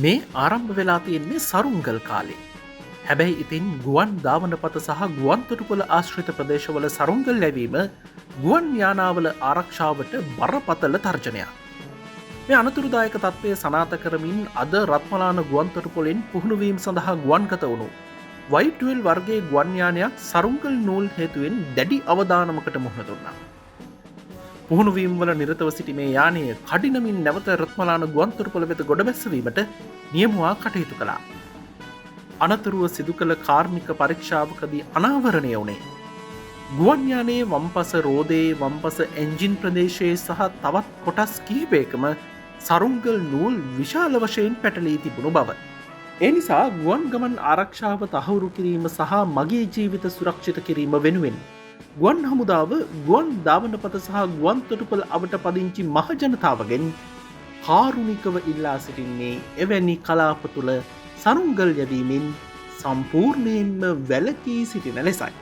මේ ආරම්භ වෙලා තියෙන්නේ සරුංගල් කාලේ. හැබැයි ඉතින් ගුවන් ධාවනපත සහ ගුවන්තොටුපොළ ආශ්‍රිත ප්‍රදේශවල සරුංගල් ලැබීම ගුවන් යානාවල ආරක්ෂාවට බරපතල තර්ජනයක්. මේ අනතුරුදායක තත්ත්වය සනාත කරමින් අද රත්මලාන ගුවන්තොටුපොළෙන් පුහුණුවීම සඳහා ගුවන්ගත වුණු වයිටල් වර්ගේ ගුවන්යානයක් සරුංගල් නූල් හේතුවෙන් දැඩි අවධානමකට මුහුණ දුන්නා. පුහුණුවීම් වල නිරතව සිටි මේ යානය කඩිනමින් නැවත රත්මලාන ගුවන්තොටුපොළ වෙත ගොඩබැස්සවීමට නියමුවා කටයුතු කළා. අනතුරුව සිදු කළ කාර්මික පරීක්ෂාවකදී අනාවරණය වුණේ ගුවන්යානයේ වම්පස රෝදයේ වම්පස එන්ජින් ප්‍රදේශයේ සහ තවත් කොටස් කිහිපයකම සරුංගල් නූල් විශාල වශයෙන් පැටලී තිබුණු බව. ඒ නිසා ගුවන් ගමන් ආරක්ෂාව තහවුරු කිරීම සහ මගේ ජීවිත සුරක්ෂිත කිරීම වෙනුවෙන් ගුවන් හමුදාව ගුවන් ධාවනපත සහ ගුවන්තොටුපොළ අවට පදිංචි මහජනතාවගෙන් කාරුණිකව ඉල්ලා සිටින්නේ එවැනි කලාප තුළ සරුංගල් යැවීමෙන් සම්පූර්ණයෙන්ම වැළකී සිටින ලෙසයි.